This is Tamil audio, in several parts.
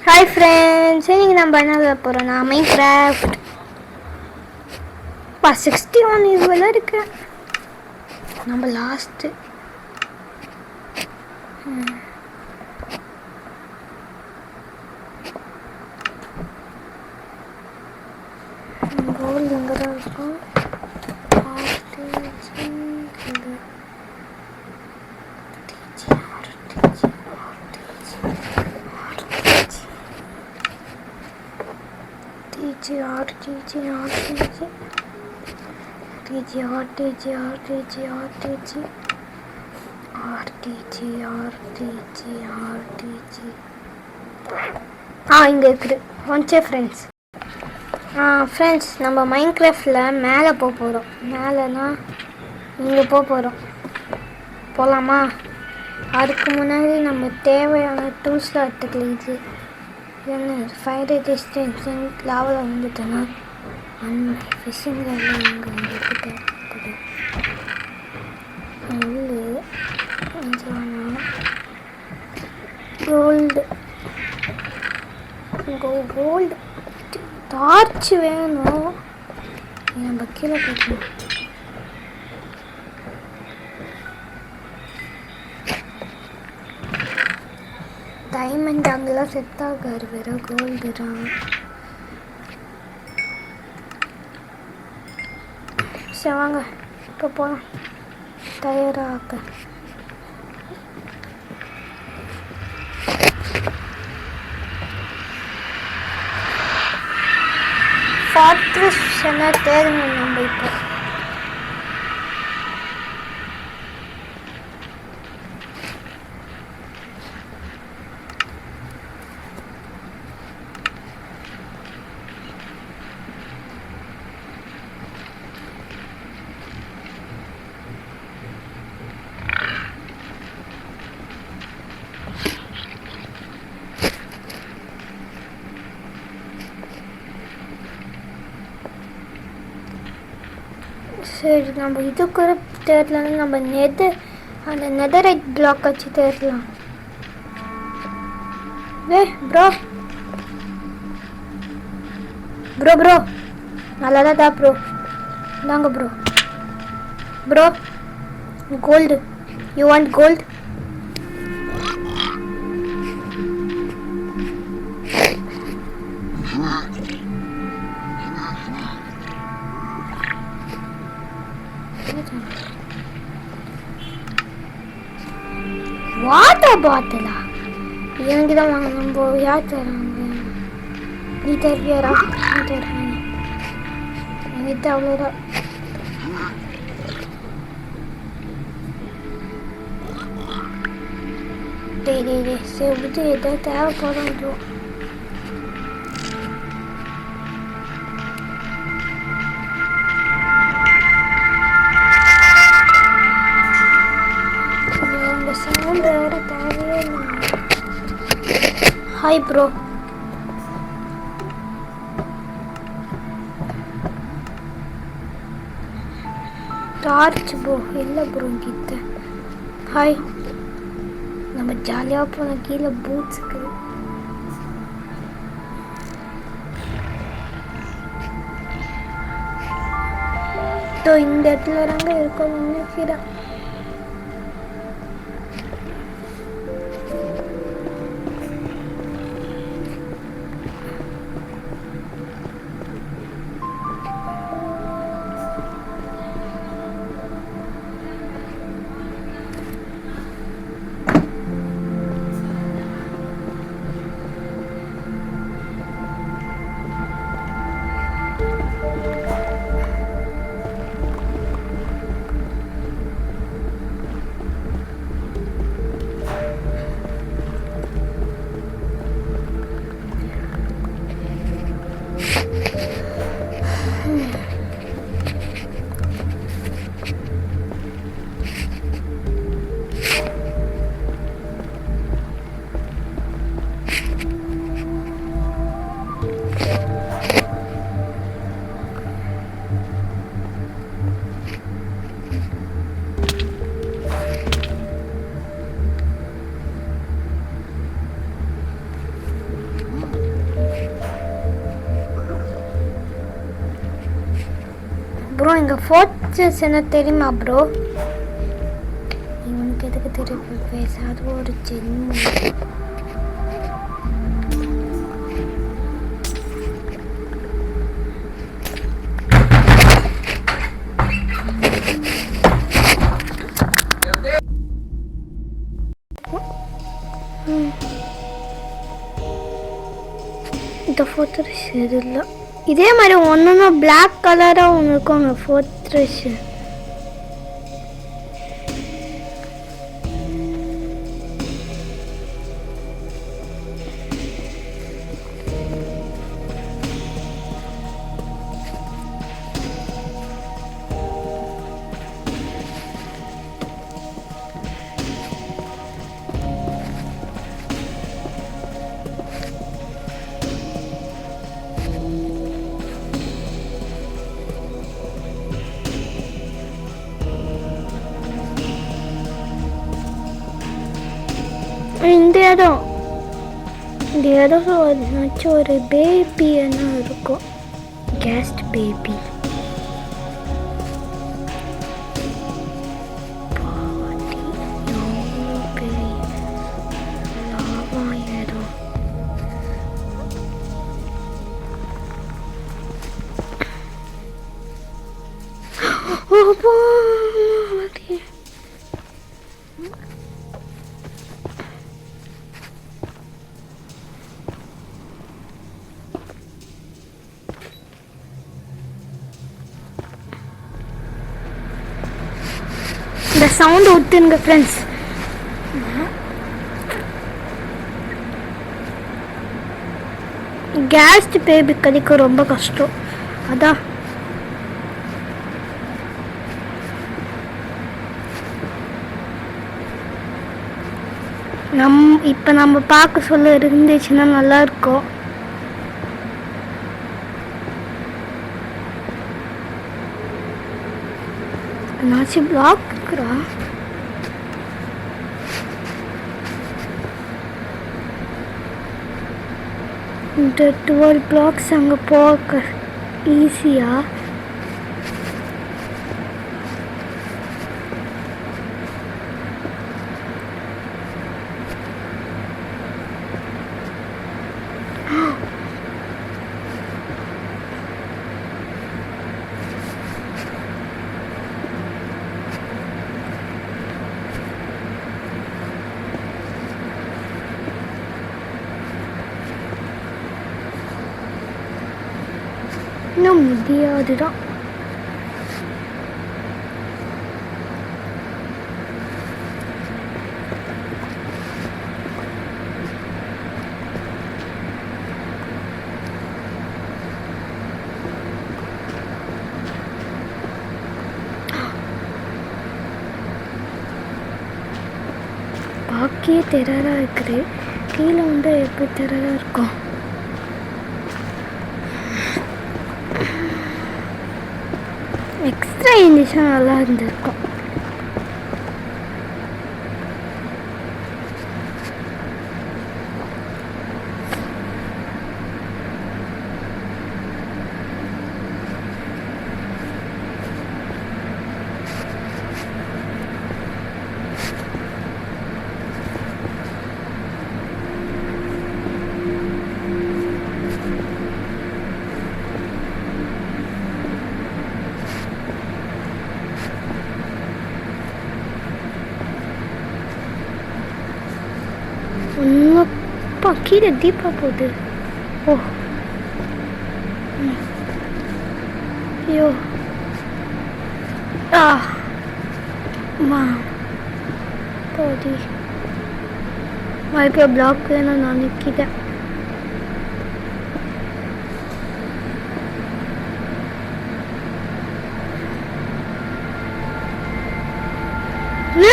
ஹாய் ஃப்ரெண்ட்ஸ், இன்னைக்கு நம்ம என்ன போகிறோம்னா மைன்கிராஃப்ட் 61 இதுவெல்லாம் இருக்கு. நம்ம லாஸ்ட்டு கோல்டு இங்கே தான் இருக்கும். இங்கே இருக்குது ஒன்ச்சே ஃப்ரெண்ட்ஸ். ஃப்ரெண்ட்ஸ், நம்ம மைன்கிராஃப்டில் மேலே போக போகிறோம். மேலேனா இங்கே போக போகிறோம். போகலாமா? அதுக்கு முன்னாடி நம்ம தேவையான டூல்ஸ்லாம் எடுத்துக்கலாம். இது என்ன ஃபயர் ரெசிஸ்டன்ஸ் லாவில் வந்துட்டேன்னா அந்த ஃபிஷிங் எல்லாம் இங்கே வந்துட்டு கோல்டு டார்ச் வேணும். நம்ம கீழே போய்க்கணும். டைமண்ட் அங்கெல்லாம் செட் ஆகாரு, வேற கோல்டு தான். சரி வாங்க இப்போ போகலாம். தயாராக ஃபார்ட்ரஸ் தேர்வு நம்ம இப்போ சரி. நம்ம இதுக்கு தேடலாம். நம்ம அந்த நெதரைட் பிளாக் வச்சு தேடலாம். ப்ரோ ப்ரோ ப்ரோ நல்லா தான் ப்ரோ. இந்தாங்க bro. Bro cold. You want cold? Water பாட்டிலா? எனக்கு தான் வாங்க. நம்ம யார் தராங்க? நீ தருவியாரா? நீ தருவாங்க. என்கிட்ட அவ்வளோதான். சரி விட்டு எதாவது தேவைப்படும். Hi bro. டார்ச் ப்ரோ இல்லை ப்ரோ கிட்ட. ஹாய். நம்ம ஜாலியாக போன கீழே பூட்ஸுக்கு. இந்த இடத்துல தாங்க இருக்கணும்னு நினைக்கிறேன். அப்புறம் எங்கள் ஃபோர்த் என்ன தெரியுமா ப்ரோ? இவனுக்கு எதுக்கு திருப்பி பேசாத ஒரு ஜென்மம். இந்த ஃபோர்த் ட்ரெஸ் இது இல்லை. இதே மாதிரி ஒன்று பிளாக் கலராக ஒன்று இருக்கும் அங்கே ஃபோர்த் ட்ரெஸ்ஸு. இந்த இடம் ஏதாச்சும் ஒரு பேபி என்ன இருக்கும், கெஸ்ட் பேபி. இந்த சவுண்ட் விட்டுங்க ஃப்ரெண்ட்ஸ். கேஸ்ட் பேபி கடிக்க ரொம்ப கஷ்டம். அதான் இப்போ நம்ம பார்க்க சொல்ல இருந்துச்சுன்னா நல்லா இருக்கும். நாச்சி பிளாக் இருக்கிறா. இந்த 12 பிளாக்ஸ் அங்கே போக ஈஸியா? இன்னும் முடியாதுதான். பாக்கியே டெரரா இருக்குது. கீழே வந்து எப்படி டெரரா இருக்கும்? எக்ஸ்ட்ரா இருந்துச்சுன்னா நல்லா இருந்திருக்கும். அப்பா கீழே தீபா போகுது. ஓ ஐயோ போதி வாய்ப்பு பிளாக் நான் நிற்கிறேன்.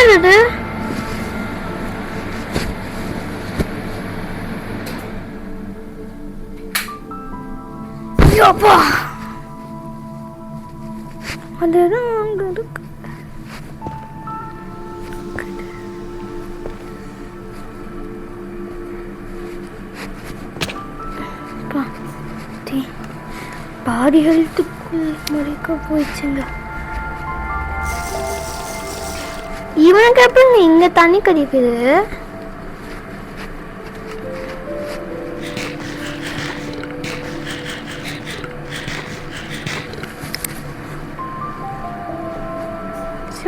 என்னது அப்பா? அதுதான் அங்க இருக்கு. பாதி ஹெல்த்து முறைக்க போயிடுச்சுங்க. இவனுக்கு எப்படிங்க இங்க தண்ணி கடிக்குது?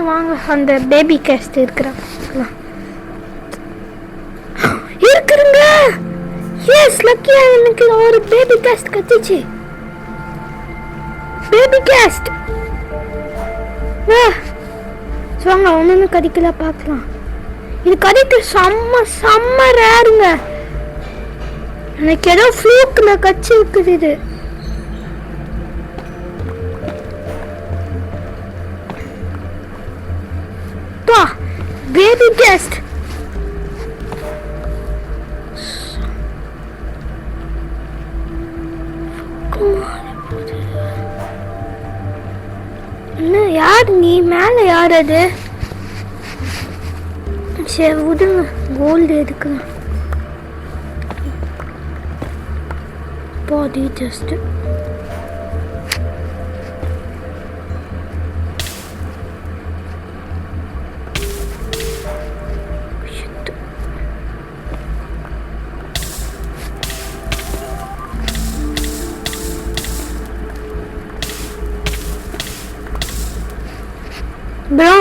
வாங்க அந்த பேபி கேஸ்ட் இருக்குறங்க. எஸ் லக்கியா எனக்கு ஒரு பேபி கேஸ்ட் கத்திச்சு. பேபி கேஸ்ட் வாங்க ஒன்று கடிக்கல பார்க்கலாம். இது கடித்து செம்ம ரேருங்க. எனக்கு ஏதோ ஃப்ளூக்கில் கச்சி இருக்குது இது. பேபி கேஸ்ட் என்ன யார் நீ மேல யார் அது? சரி விடுங்க, கோல்டு எடுக்கலாம். பாடி ஜஸ்ட் ப்ரோ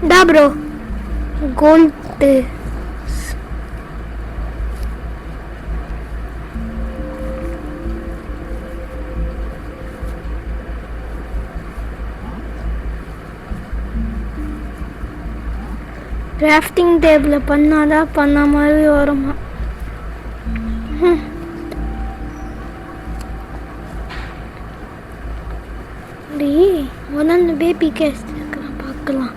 டா ப்ரோ கோல்டு கிராஃப்டிங் டேபிள் பண்ணாதான் பண்ண மாதிரி வருமா? ஒன்று பேபி கேஸ்ட் இருக்கிறேன் பார்க்கலாம்.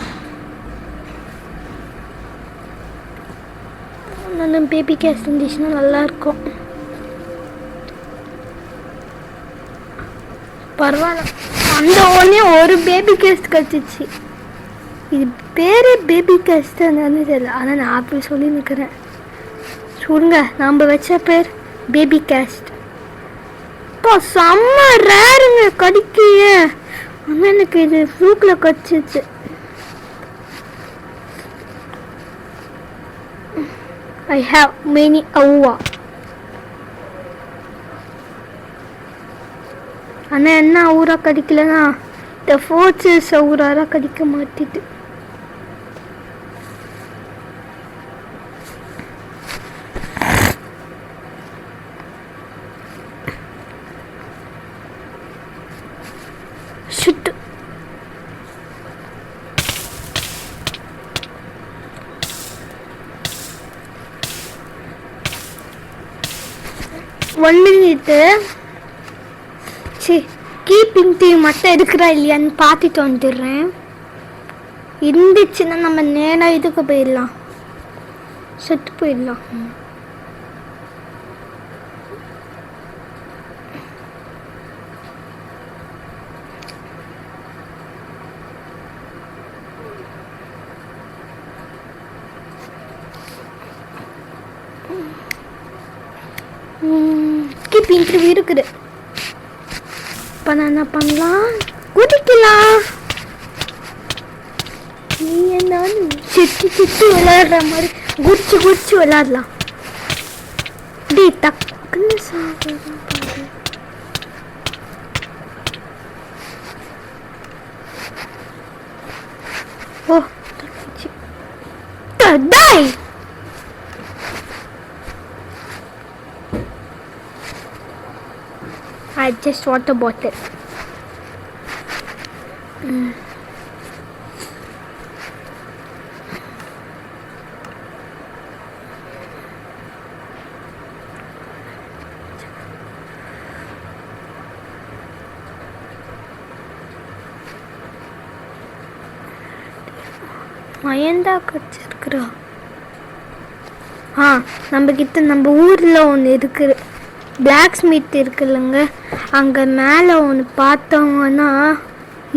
ஒன்று பேபி கேஸ்ட் இருந்துச்சுன்னா நல்லாயிருக்கும். பரவாயில்ல, அந்த ஒன்றே ஒரு பேபி கேஸ்ட் கழிச்சிச்சு. இது பேரே பேபி கேஸ்ட் என்னன்னு தெரியல, ஆனால் நான் அப்படி சொல்லி நிற்கிறேன். சொல்லுங்க, நம்ம வச்ச பேர் பேபி கேஸ்ட். இப்போ செம்ம ரேருங்க கடிக்கைய. ஆனால் எனக்கு இது ஃப்ளூக்கில் கடிச்சிச்சு. I have many awa. ஆனால் என்ன ஊரா கடிக்கலன்னா இந்த ஃபோர்ஸஸ் ஊராரா கடிக்க மாட்டிது. சுட்டு ஒன் மினிட்டு. சரி, கீப்பிங் டீ மட்டும் இருக்கிறா இல்லையான்னு பார்த்துட்டு வந்துடுறேன். இருந்துச்சுன்னா நம்ம நேராக இதுக்கு போயிடலாம், செத்து போயிடலாம். கீப்பிங் டீ இருக்குது. இப்போ நான் என்ன பண்ணலாம்? குதிக்கலாம். நீ என்ன சிட்டு விளையாடுற மாதிரி குடிச்சு விளையாடலாம். டி டக்குன்னு சாப்பிடலாம். ஓ die. I just water bottle. மயந்தா கடிச்சிருக்கிறா. நம்மக்கிட்ட நம்ம ஊரில் ஒன்று இருக்குது, பிளாக் ஸ்மித் இருக்குல்லங்க, அங்கே மேலே ஒன்று பார்த்தோங்கன்னா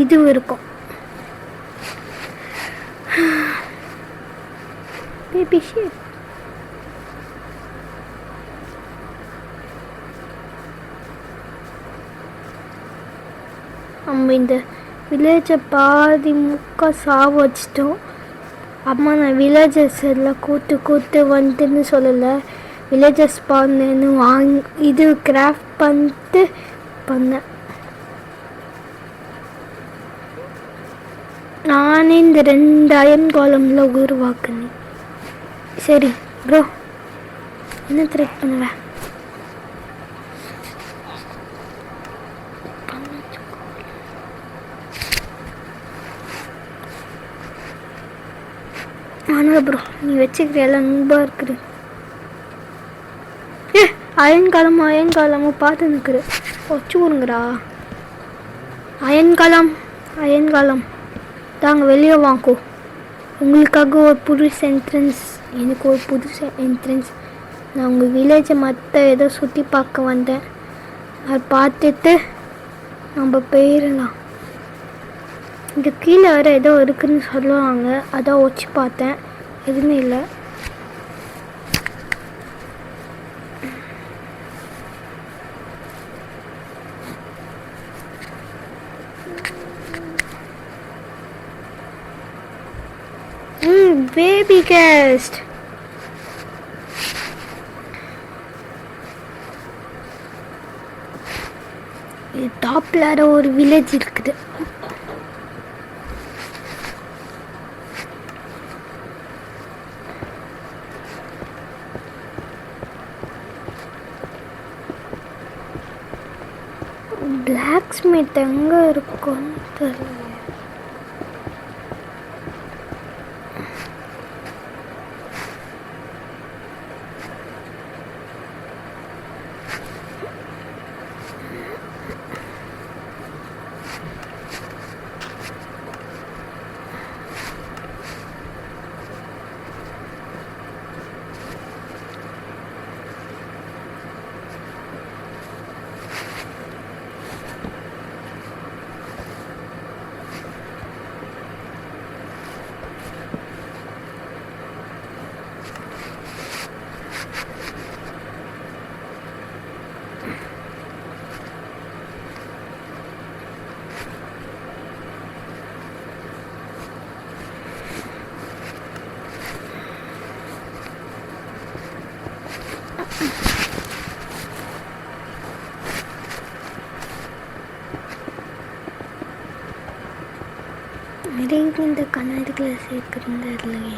இது இருக்கும். Baby sheep. நம்ம இந்த வில்லேஜை பாதி முக்கா சாவு வச்சிட்டோம். அம்மா நான் வில்லேஜஸ் எல்லாம் கூட்டு வந்துன்னு சொல்லலை, வில்லேஜஸ் பண்ணு இது கிராஃப்ட் பண்ணிட்டு பண்ணேன். நானே இந்த 2 அயன் காலமில் உருவாக்குனேன். சரி ப்ரோ, என்ன த்ரெட் பண்ணுவேன்? ஆனால் ப்ரோ நீ வச்சுக்கிற எல்லாம் நூபாக இருக்குது. அயன் காலமும் பார்த்து நிற்குது. வச்சு விடுங்கடா. அயன் காலம் தாங்க வெளியே வாங்கோ. உங்களுக்காக ஒரு புதுசு என்ட்ரன்ஸ், எனக்கு ஒரு புதுசு என்ட்ரன்ஸ். நான் உங்கள் வில்லேஜை மற்ற ஏதோ சுற்றி பார்க்க வந்தேன். அதை பார்த்துட்டு நம்ம போயிடலாம். இங்கே கீழே வேறு ஏதோ இருக்குதுன்னு சொல்லுவாங்க, அதான் வச்சு பார்த்தேன், எதுவுமே இல்லை. Baby guest. இது டாப்ல ஒரு வில்லேஜ் இருக்குது. பிளாக் ஸ்மித் எங்க இருக்குன்னு தெரியல. இந்த கண்ணாடிக்குள்ள சேர்க்குறது இல்லையே.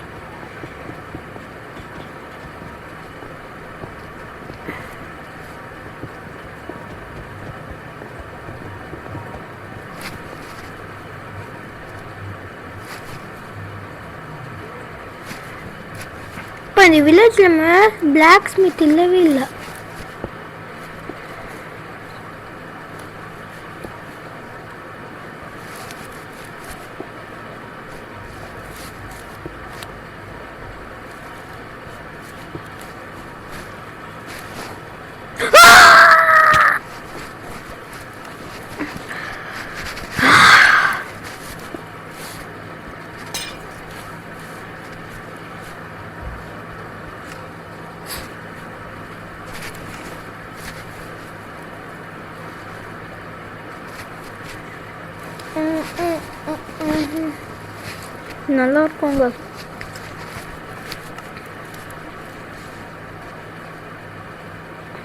இப்போ இந்த வில்லேஜில் பிளாக் ஸ்மித் இல்லவே இல்லை. நல்லா இருக்குங்க.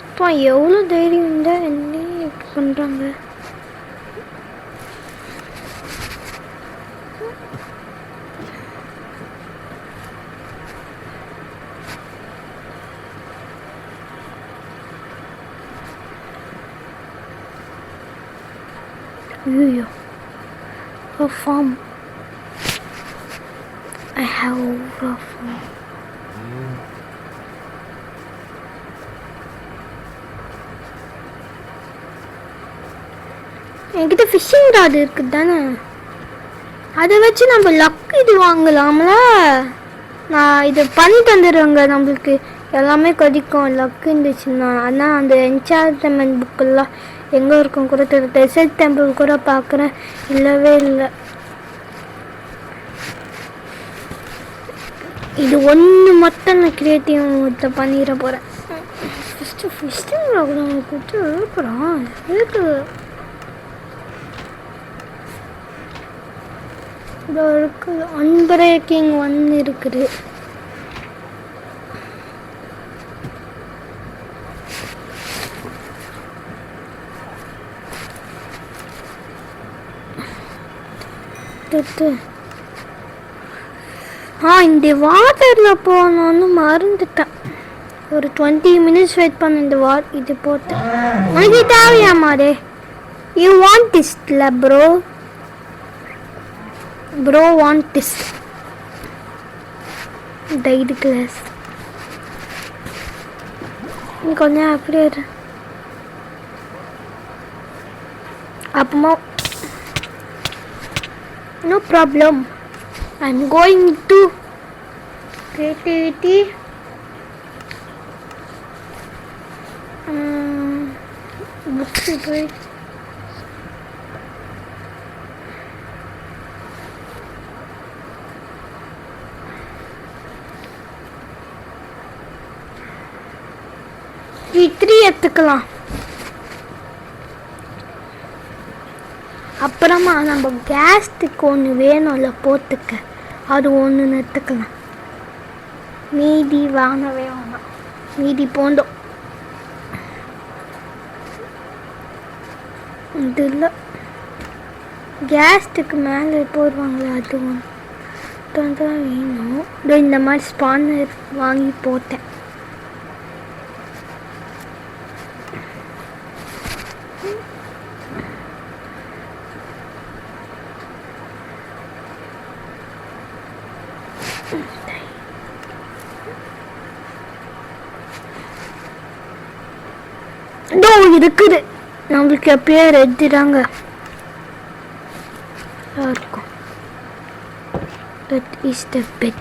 அப்பா எவ்வளோ தைரியம் இருந்தால் என்ன இப்படி பண்ணுறாங்க. ஐயோ, a farm. I have a farm. என்கிட்ட ஃபிஷ்ஷிங் ராட் இருக்குது தானே, அதை வச்சு நம்ம லக் இது வாங்கலாம்ல. நான் இதை பண்ணி தந்துடுவேங்க, நம்மளுக்கு எல்லாமே கிடைக்கும் லக் இருந்துச்சுன்னா. ஆனால் அந்த என்சான்ட்மெண்ட் புக்கெல்லாம் எங்கே இருக்கும் கூட தெரியல. டெசர்ட் டெம்பிள் கூட பார்க்குறேன், இல்லவே இல்லை. இது ஒன்று மட்டும் நான் கிரியேட்டிவ் பண்ணிட போகிறேன். ஃபஸ்ட்டு ஃபிஷ்ஷிங் ராட் கொடுத்து இருக்கிறோம் இருக்குது. இதோ இருக்குது. அன்பிரேக்கிங் 1 இருக்குது. இந்த வாட்டரில் போனோன்னு மறந்துட்டேன். ஒரு 20 minutes வெயிட் பண்ண இந்த இது போட்டேன். உனக்கு தேவையாமா டே? யூ வாண்ட் திஸ் இல்ல bro? Bro want this tied glass. நீ கொஞ்சம் அப்படியே இரு. அப்பமா no problem. I'm going to creativity. Books போய் இத்ரி எடுத்துக்கலாம். அப்புறமா நம்ம கேஸ்ட்டுக்கு ஒன்று வேணும்ல போட்டுக்க, அது ஒன்று எடுத்துக்கலாம். மீதி வாங்கவே வேணாம், மீதி போண்டோம். இது இல்லை, கேஸ்ட்டுக்கு மேலே போடுவாங்களே அது ஒன்று தான் வேணும். இந்த மாதிரி ஸ்பானர் வாங்கி போட்டேன். இருக்குது நம்மளுக்கு எப்பயே ரெட்டுதாங்க இருக்கும். That is the bed.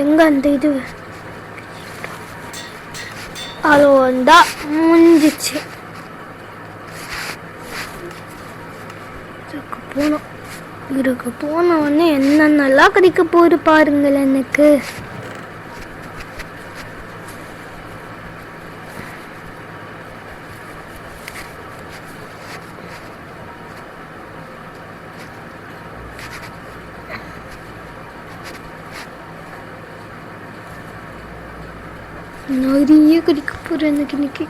எங்க அந்த இது அது வந்தா முடிஞ்சிச்சு. இதுக்கு போன உடனே என்னென்னலாம் கிடைக்க போகுது பாருங்கள். எனக்கு நிறைய கிடைக்க போகிறேன் எனக்கு இன்னைக்கு.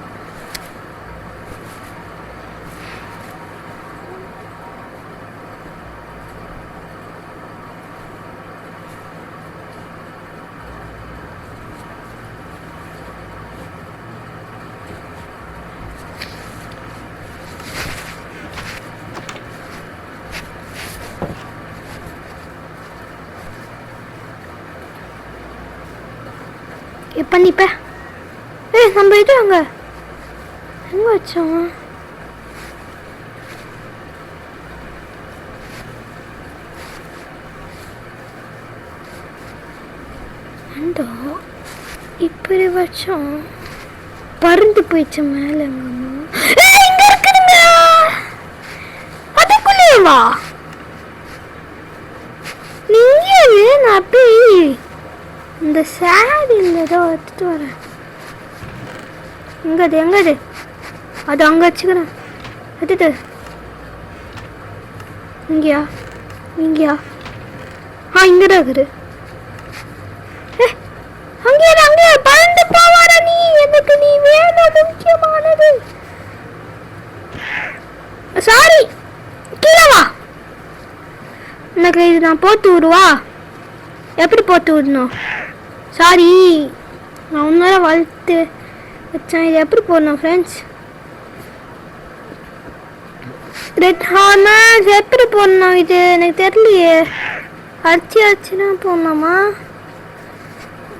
எப்போ நிப்ப? நம்ம இது அங்கே எங்கே வச்சோம்? அந்த இப்படி வச்சோம், பறந்து போயிடுச்சு மேலே. இங்கே இருக்குதுங்க, அதுக்குள்ளே வா. நீங்க நான் அப்படியே இந்த சாரியில் ஏதோ எடுத்துட்டு வரேன். எங்கது எங்கது? அது அங்கே வச்சுக்கிறேன். எடுத்து இங்கேயா? இங்கேயா? இங்கே தான் இருக்குது. அங்கே அங்கே பறந்து போவார நீ. எனக்கு நீ வேணும், முக்கியமானது. சாரி, கீழே வா. எனக்கு இது நான் போட்டு விடுவா. எப்படி போட்டு விடணும்? சாரி, நான் உன்னால வளர்த்து வச்சேன். இது எப்படி போடணும் ஃப்ரெண்ட்ஸ்? ரெட் ஹார்னஸ் எப்படி போடணும்? இது எனக்கு தெரியலையே. அடிச்சுனா போடணுமா?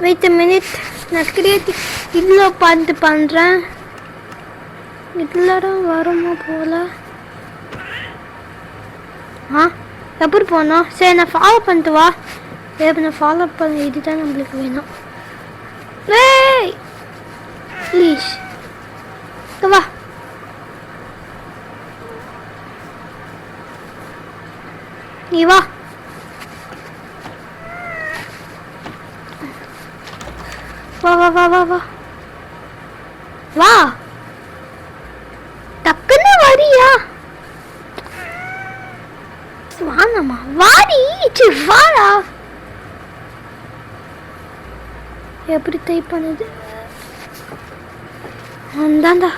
Wait a minute. நான் கிரியேட்டிவ் இதில் பார்த்து பண்ணுறேன். இதில் தான் வருமா போல. எப்படி போடணும்? சரி, நான் ஃபாலோ பண்ணிட்டு வா. நான் ஃபாலோ பண்ண இதுதான் நம்மளுக்கு வேணும். ஏய் ப்ளீஸ் வா. நீ வா. வா வா வா வா வா வா. டக்குன்னு வரியா? வாங்கம்மா வாடி. வாடா. எப்படி டைப் பண்ணுது? அந்தாண்டா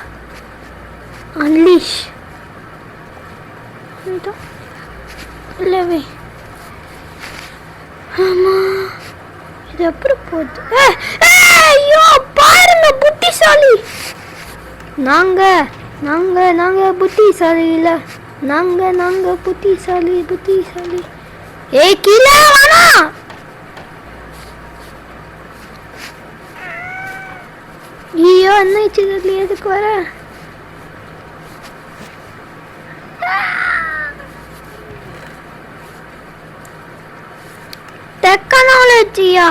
அன்லீஷ் இல்லவே. ஆமா இது எப்படி போகுது? ஐயோ பாருங்க புத்திசாலி. நாங்க நாங்க நாங்க புத்திசாலி இல்ல. நாங்க புத்திசாலி புத்திசாலி. கீழே வாடா. ஐயோ என்ன இதுல எதுக்கு வர? டெக்னாலஜியா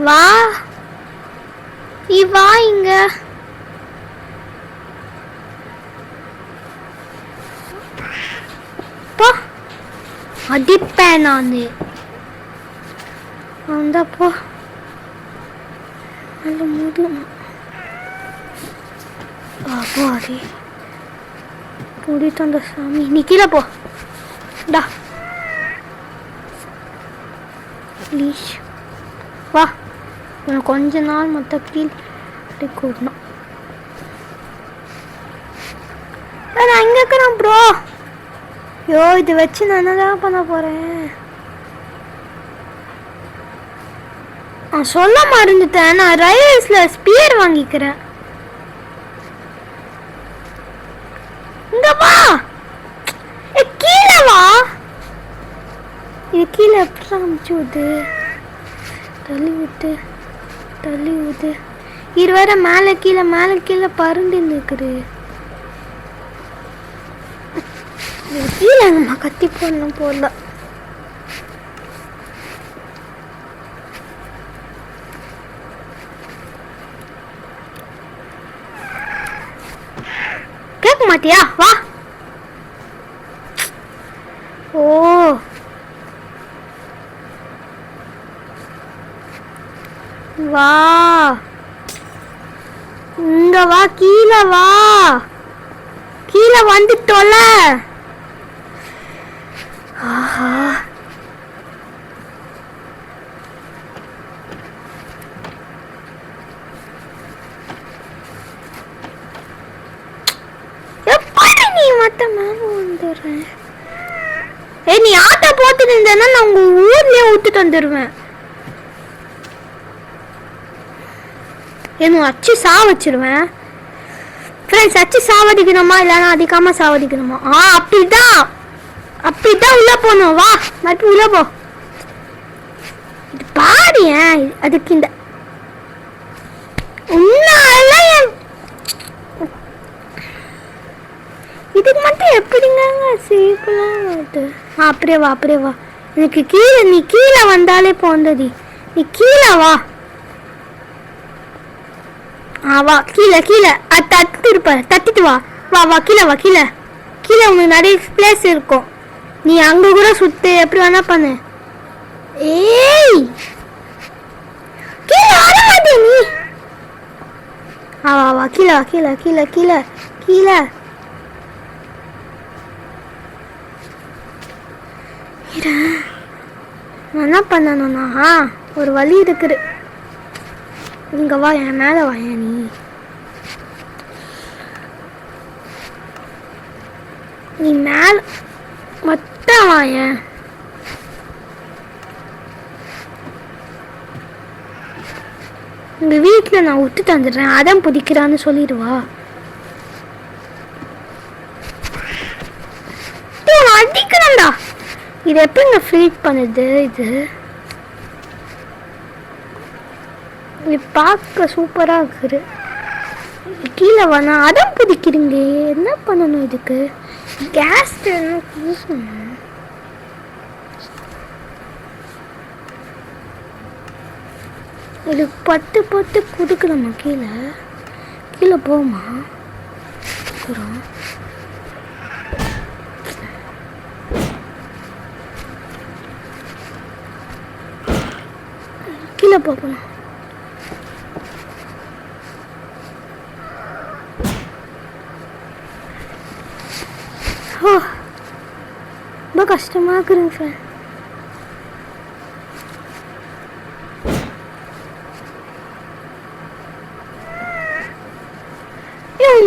வா. நீ வா இங்க. அடிப்பேன் நானு. வந்தப்போ அந்த முதுமா பாடி புடித்தந்த சாமி. நீ கீழே போ டா ப்ளீஸ். வா உனக்கு கொஞ்ச நாள் மொத்த கீழே கூடணும். நான் இங்கே இருக்கிறேன் ப்ரோ. யோ இது வச்சு நான் என்னதான் பண்ண போகிறேன்? சொல்ல மறந்துட்டேன். நான் ரயில்வேஸில் ஸ்பியர் வாங்கிக்கிறேன். இங்க வா. கீழே வா. இது கீழே எப்படி அமுச்சு விடு? தள்ளி விட்டு தள்ளி விடு. இது வேற மேலே கீழே பறந்து நிற்குது. கீழே நம்ம கத்தி போடல. கேட்க மாட்டியா? வா. ஓ வா இங்க வா. கீழே வா. கீழே வந்துட்டோல. ஆஹா எப்படி நீ மட்டும் மேல வந்துடுற? நீ ஆட்டோ போட்டு இருந்தேன்னா நான் உங்க ஊர்லயே விட்டுட்டு வந்துடுவேன். என்ன அச்சு சாவச்சிருவேன். ஃப்ரெண்ட்ஸ் அச்சு சாவடிக்கணுமா இல்லைன்னா அதிகமா சாவடிக்கணுமா? அப்படிதான் உள்ள போகணும். வா மறுபடியும் உள்ள போ. இது பாரு அதுக்கு இந்த இதுக்கு மட்டும் எப்படிங்க சீக்கிரம் வருது? அப்படியே வா. எனக்கு கீழே நீ கீழே வந்தாலே போந்ததி. நீ கீழே வா. வா கீழே தட்டிட்டு வா. வா கீழே உனக்கு நிறைய பிளேஸ் இருக்கும். நீ அங்க கூட சுத்து எப்படி வேணா பண்ணு. ஏய் கீழே வர மாட்டே நீ. வா கீழே. என்ன பண்ணணும்னா ஒரு வழி இருக்குது. இங்க வா. என் மேல வாயா நீ மேல மட்டும் வாய. உங்க வீட்டுல நான் விட்டு தந்துடுறேன். அதான் பிடிக்கிறான்னு சொல்லிடுவா. அடிக்கிறேன்டா. இது எப்படிங்க ஃபீட் பண்ணுது? இது பார்க்க சூப்பரா இருக்குது. கீழே வேணா அடம் பிடிக்கிறீங்க. என்ன பண்ணணும் இதுக்கு? கேஸ் இது பத்து கொடுக்கலாமா? கீழே போமா? கீழே போகணும். ஓ ரொம்ப கஷ்டமாக இருக்குதுங்க சார்.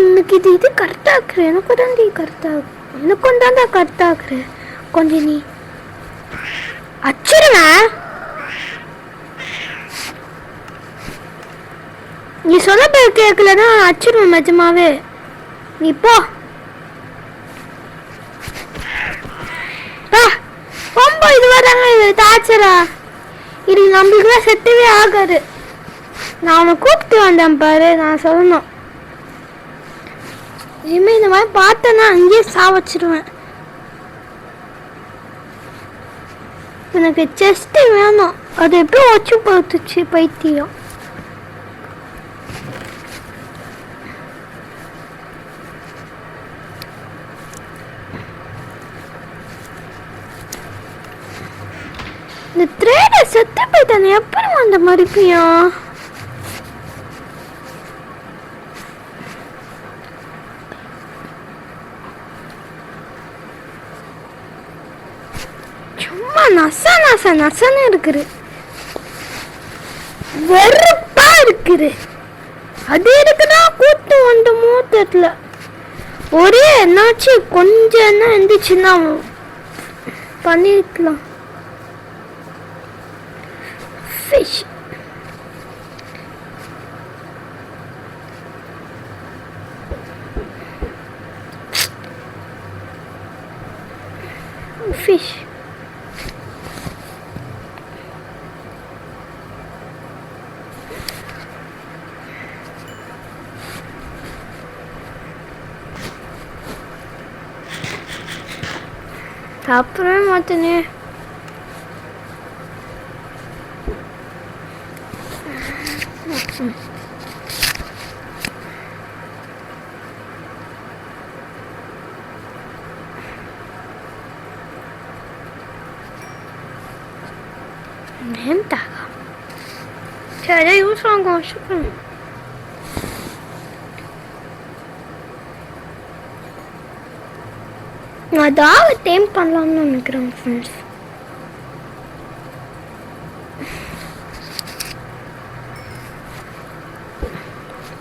உனக்கு இது கரெக்டாக இருக்கிற எனக்கு தாண்டி கரெக்டாக எனக்கும் தாண்டா கரெக்டாக இருக்கிற கொஞ்சம் நீ அச்சிருவேன். நீ சொல்ல பேர் கேட்கலன்னா அச்சிருவேன் நிஜமாவே. நீ போ ரொம்ப இது வராங்க. இது டார்ச்சரா இது நம்மளுக்குலாம் செட்டவே ஆகாது. நான் அவனை கூப்பிட்டு வந்தேன் பாரு. நான் சொல்லணும் இனிமே இந்த மாதிரி பார்த்தேன்னா அங்கேயே சாவச்சிடுவேன். எனக்கு செஸ்ட் வேணும். அது எப்படி வச்சு பார்த்துச்சு பைத்தியம். இந்த த்ரேடர் செத்து போயிட்டானே எப்படி அந்த மறுபடியும் சும்மா நச நச நசன்னு இருக்குது. வெறுப்பா இருக்குது. அது இருக்குன்னா கூட்டு வந்து மூத்தத்துல ஒரே என்னாச்சு கொஞ்சம் என்ன இருந்துச்சுன்னா பண்ணிருக்கலாம். Fish. Fish. சாப்பிடவே மாட்டேனே. نمتعها كده يوصل شكرا. அதாவது டைம் பண்ணலாம்னு நினைக்கிறேன் ஃப்ரெண்ட்ஸ்.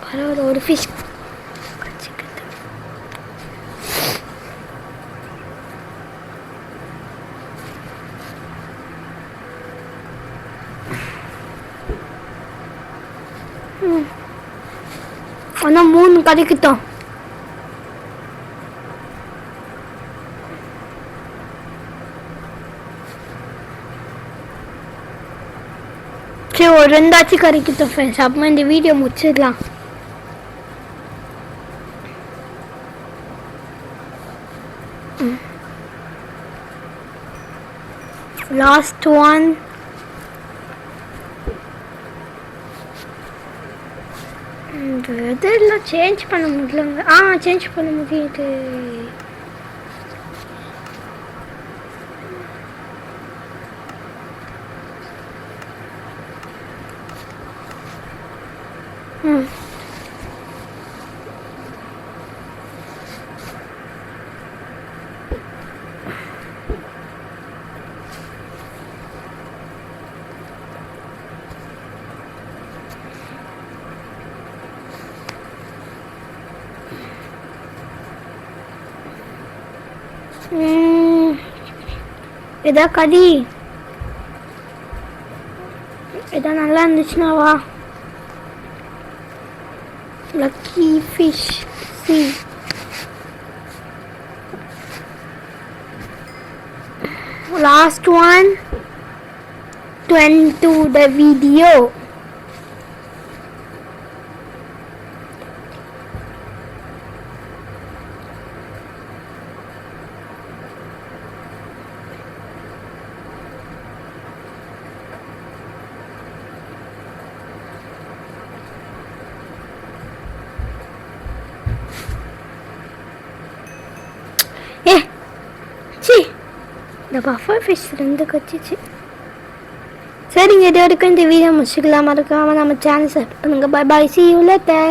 பரவாயில்ல ஒரு ஃபிஷ் ஆனால் 3 கிடைக்கட்டும். சரி ஒரு 2 கிடைக்கட்டும் ஃப்ரெண்ட்ஸ். அப்புறமா இந்த வீடியோ முடிச்சிடலாம். Last one. இதெல்லாம் சேஞ்ச் பண்ண முடியலங்க. சேஞ்ச் பண்ண முடியுது. எதா கதி எதா நல்லா இருந்துச்சுன்னா வா. லக்கி ஃபிஷ் சி. Last one to end to the video. இந்த பஃபர் ஃபிஷ் 2 கச்சிச்சு. சரிங்க, இது வரைக்கும் இந்த வீடியோ முடிச்சுக்கலாம். மறக்காம நம்ம சேனல் சப்ஸ்கிரைப் பண்ணுங்க. Bye bye, see you later.